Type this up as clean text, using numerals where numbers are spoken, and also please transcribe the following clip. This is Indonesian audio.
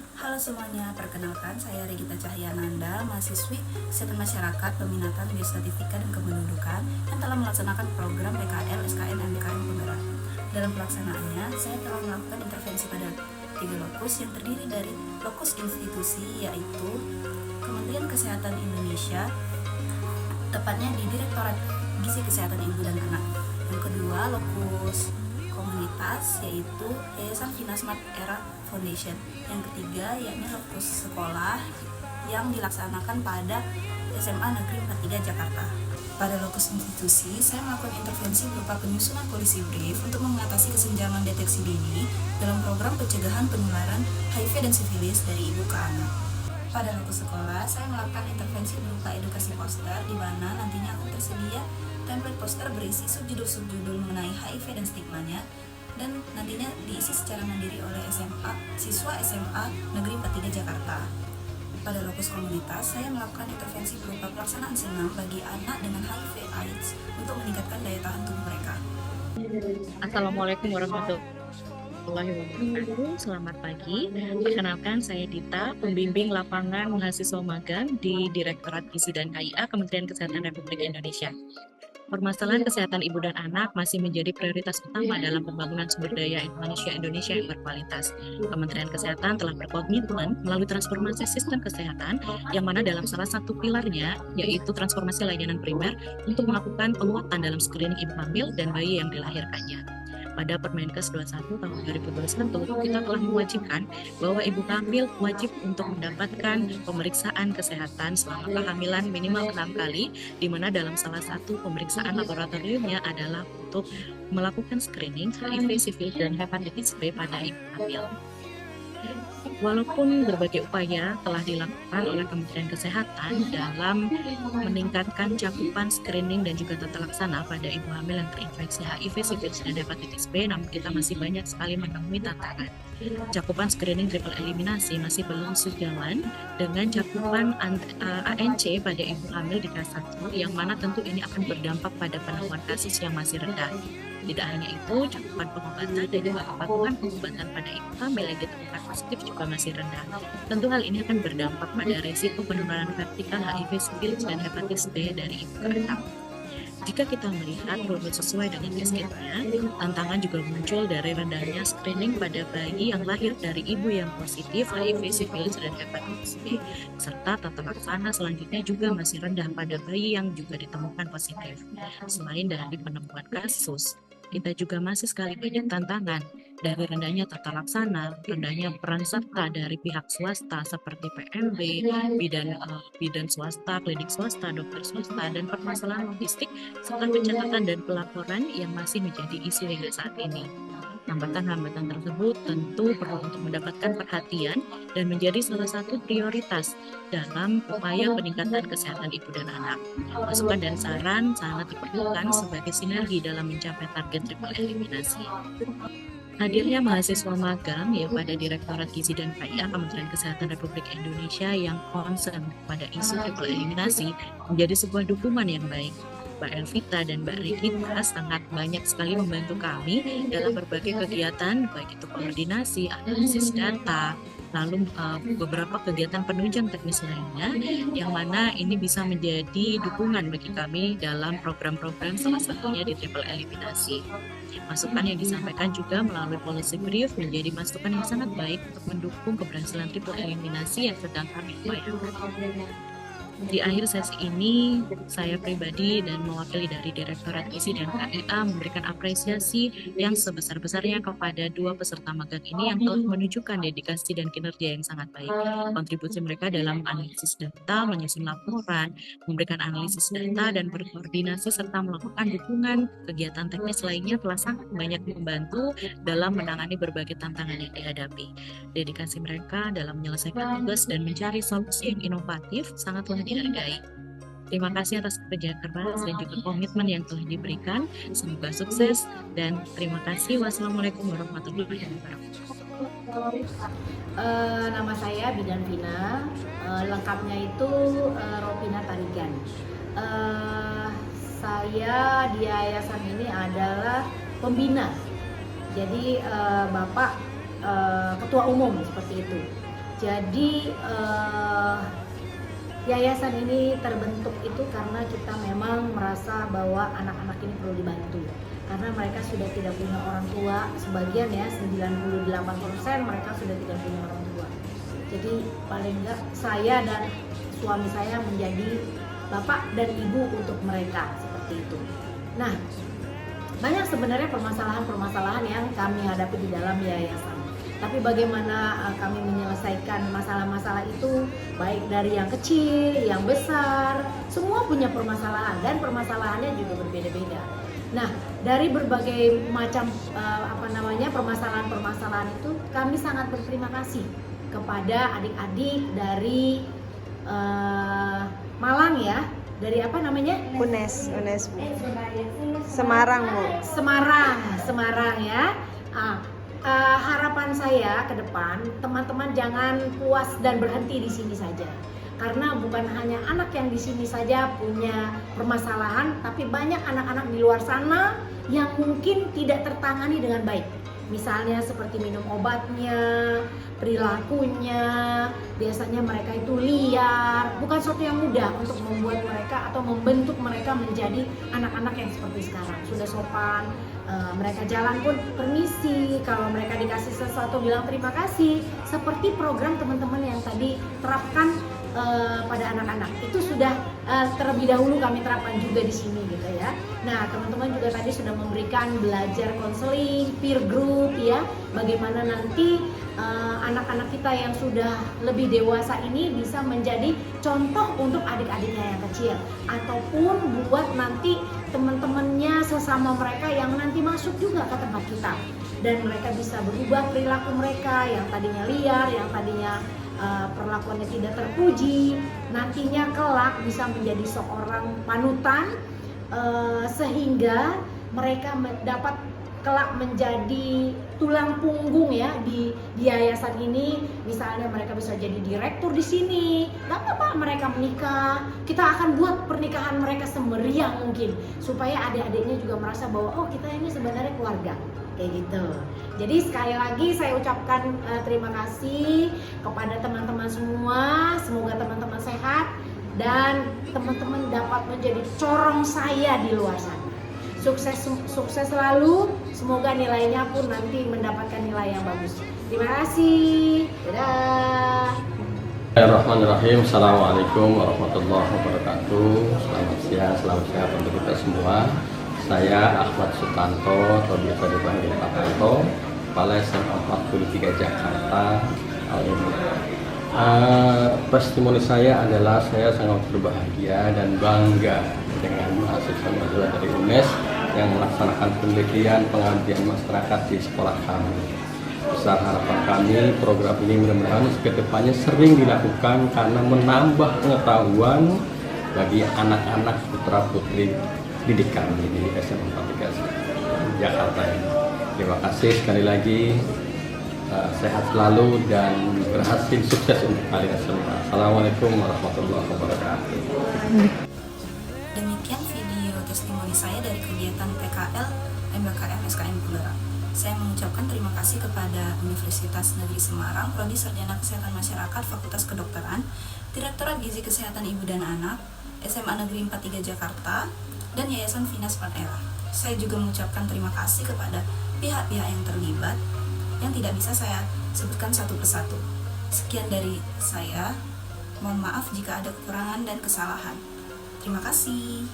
Halo semuanya, perkenalkan saya Regita Cahyananda, mahasiswi Kesehatan Masyarakat Peminatan Biostatistika dan Kependudukan yang telah melaksanakan program PKL, SKN, MKM Penggerak. Dalam pelaksanaannya, saya telah melakukan intervensi pada 3 lokus yang terdiri dari lokus institusi, yaitu Kementerian Kesehatan Indonesia, tepatnya di Direktorat Gizi Kesehatan Ibu dan Anak. Yang kedua, lokus komunitas, yaitu Yayasan Finasmat Era Foundation. Yang ketiga, yakni lokus sekolah yang dilaksanakan pada SMA Negeri 43 Jakarta. Pada lokus institusi, saya melakukan intervensi berupa penyusunan polisi brief untuk mengatasi kesenjangan deteksi dini dalam program pencegahan penularan HIV dan sifilis dari ibu ke anak. Pada lokus sekolah, saya melakukan intervensi berupa edukasi poster, di mana nantinya akan tersedia template poster berisi subjudul-subjudul mengenai HIV dan stigmanya, dan nantinya diisi secara mandiri oleh siswa SMA Negeri 43 Jakarta. Pada lokus komunitas, saya melakukan intervensi berupa pelaksanaan senam bagi anak dengan HIV/AIDS untuk meningkatkan daya tahan tubuh mereka. Assalamualaikum warahmatullahi wabarakatuh. Selamat pagi. Perkenalkan, saya Dita, pembimbing lapangan mahasiswa magang di Direktorat Gizi dan KIA Kementerian Kesehatan Republik Indonesia. Permasalahan kesehatan ibu dan anak masih menjadi prioritas utama dalam pembangunan sumber daya Indonesia yang berkualitas. Kementerian Kesehatan telah berkomitmen melalui transformasi sistem kesehatan, yang mana dalam salah satu pilarnya yaitu transformasi layanan primer untuk melakukan penguatan dalam screening ibu hamil dan bayi yang dilahirkannya. Pada Permenkes 21 tahun 2021, kita telah mewajibkan bahwa ibu hamil wajib untuk mendapatkan pemeriksaan kesehatan selama kehamilan minimal 6 kali, di mana dalam salah satu pemeriksaan laboratoriumnya adalah untuk melakukan screening HIV, sifilis, dan hepatitis B pada ibu hamil. Walaupun berbagai upaya telah dilakukan oleh Kementerian Kesehatan dalam meningkatkan cakupan screening dan juga tata laksana pada ibu hamil yang terinfeksi HIV, sifilis, dan hepatitis B, namun kita masih banyak sekali menemui tantangan. Cakupan screening triple eliminasi masih belum sejalan dengan cakupan ANC pada ibu hamil di kelas 1, yang mana tentu ini akan berdampak pada penemuan kasus yang masih rendah. Tidak hanya itu, cakupan pengobatan dan juga kepatuhan pengobatan pada ibu hamil yang ditemukan positif juga masih rendah. Tentu hal ini akan berdampak pada risiko penularan vertikal HIV, sifilis, dan hepatitis B dari ibu ke anak. Jika kita melihat runut sesuai dengan cascade-nya, tantangan juga muncul dari rendahnya screening pada bayi yang lahir dari ibu yang positif HIV, sifilis, dan hepatitis B, serta tata laksana selanjutnya juga masih rendah pada bayi yang juga ditemukan positif. Selain dari penemuan kasus, kita juga masih sekali banyak tantangan dari rendahnya tata laksana, rendahnya peran serta dari pihak swasta seperti PMB, bidan swasta, klinik swasta, dokter swasta, dan permasalahan logistik serta pencatatan dan pelaporan yang masih menjadi isu hingga saat ini. Hambatan-hambatan tersebut tentu perlu untuk mendapatkan perhatian dan menjadi salah satu prioritas dalam upaya peningkatan kesehatan ibu dan anak. Masukan dan saran sangat diperlukan sebagai sinergi dalam mencapai target triple eliminasi. Hadirnya mahasiswa magang ya pada Direktorat Gizi dan KIA Kementerian Kesehatan Republik Indonesia yang concern pada isu triple eliminasi menjadi sebuah dukungan yang baik. Mbak Elvita dan Mbak Regita sangat banyak sekali membantu kami dalam berbagai kegiatan, baik itu koordinasi, analisis data, lalu beberapa kegiatan penunjang teknis lainnya, yang mana ini bisa menjadi dukungan bagi kami dalam program-program salah satunya di triple eliminasi. Masukan yang disampaikan juga melalui policy brief menjadi masukan yang sangat baik untuk mendukung keberhasilan triple eliminasi yang sedang kami upayakan. Di akhir sesi ini, saya pribadi dan mewakili dari Direktorat Gizi dan KIA memberikan apresiasi yang sebesar-besarnya kepada dua peserta magang ini yang telah menunjukkan dedikasi dan kinerja yang sangat baik. Kontribusi mereka dalam analisis data, menyusun laporan, memberikan analisis data, dan berkoordinasi serta melakukan dukungan kegiatan teknis lainnya telah sangat banyak membantu dalam menangani berbagai tantangan yang dihadapi. Dedikasi mereka dalam menyelesaikan tugas dan mencari solusi yang inovatif sangatlah dihargai. Terima kasih atas kerja keras dan juga komitmen yang telah diberikan. Semoga sukses dan terima kasih. Wassalamualaikum warahmatullahi wabarakatuh. Nama saya Bidan Vina, lengkapnya itu Ropina Tarigan. Saya di yayasan ini adalah pembina, jadi Bapak ketua umum seperti itu. Jadi yayasan ini terbentuk itu karena kita memang merasa bahwa anak-anak ini perlu dibantu. Karena mereka sudah tidak punya orang tua, sebagian ya 98% mereka sudah tidak punya orang tua. Jadi paling enggak saya dan suami saya menjadi bapak dan ibu untuk mereka, seperti itu. Nah, banyak sebenarnya permasalahan-permasalahan yang kami hadapi di dalam yayasan. Tapi bagaimana kami menyelesaikan masalah-masalah itu, baik dari yang kecil, yang besar, semua punya permasalahan dan permasalahannya juga berbeda-beda. Nah, dari berbagai macam permasalahan-permasalahan itu, kami sangat berterima kasih kepada adik-adik dari Malang ya, dari apa namanya? UNES Bu. Semarang Bu. Semarang ya. Harapan saya ke depan, teman-teman jangan puas dan berhenti di sini saja. Karena bukan hanya anak yang di sini saja punya permasalahan, tapi banyak anak-anak di luar sana yang mungkin tidak tertangani dengan baik. Misalnya seperti minum obatnya, perilakunya, biasanya mereka itu liar. Bukan sesuatu yang mudah untuk membuat mereka atau membentuk mereka menjadi anak-anak yang seperti sekarang. Sudah sopan, mereka jalan pun permisi, kalau mereka dikasih sesuatu bilang terima kasih. Seperti program teman-teman yang tadi terapkan pada anak-anak, itu sudah terlebih dahulu kami terapkan juga di sini gitu ya. Nah, teman-teman juga tadi sudah memberikan belajar konseling, peer group ya, bagaimana nanti anak-anak kita yang sudah lebih dewasa ini bisa menjadi contoh untuk adik-adiknya yang kecil, ataupun buat nanti teman-temannya sesama mereka yang nanti masuk juga ke tempat kita, dan mereka bisa berubah perilaku mereka yang tadinya liar, yang tadinya perlakuannya tidak terpuji, nantinya kelak bisa menjadi seorang panutan, sehingga mereka dapat kelak menjadi tulang punggung ya di yayasan ini. Misalnya mereka bisa jadi direktur di sini, nggak apa-apa mereka menikah, kita akan buat pernikahan mereka semeriah mungkin, supaya adik-adiknya juga merasa bahwa oh kita ini sebenarnya keluarga, kayak gitu. Jadi sekali lagi saya ucapkan terima kasih kepada teman-teman semua, semoga teman-teman sehat dan teman-teman dapat menjadi corong saya di luar sana. Sukses selalu, semoga nilainya pun nanti mendapatkan nilai yang bagus. Terima kasih. Dadah. Bismillahirrahmanirrahim. Assalamualaikum warahmatullahi wabarakatuh. Selamat siang, selamat sehat untuk kita semua. Saya Ahmad Sutanto atau biasa dipanggil Pak Tanto, Kepala SMA 43 Jakarta. Testimoni saya adalah saya sangat berbahagia dan bangga dengan mahasiswa-mahasiswa dari UNES yang melaksanakan penelitian pengabdian masyarakat di sekolah kami. Besar harapan kami program ini mudah-mudahan kedepannya sering dilakukan karena menambah pengetahuan bagi anak-anak putra putri didik kami di SMA 43 Jakarta ini. Terima kasih sekali lagi. Sehat selalu dan berhasil, sukses untuk kalian semua. Assalamualaikum warahmatullahi wabarakatuh. Demikian video testimoni saya dari kegiatan PKL MBKM SKM Penggerak. Saya mengucapkan terima kasih kepada Universitas Negeri Semarang, Prodi Sarjana Kesehatan Masyarakat, Fakultas Kedokteran, Direktorat Gizi Kesehatan Ibu dan Anak, SMA Negeri 43 Jakarta, dan Yayasan Vina Smart Era. Saya juga mengucapkan terima kasih kepada pihak-pihak yang terlibat yang tidak bisa saya sebutkan satu persatu. Sekian dari saya. Mohon maaf jika ada kekurangan dan kesalahan. Terima kasih.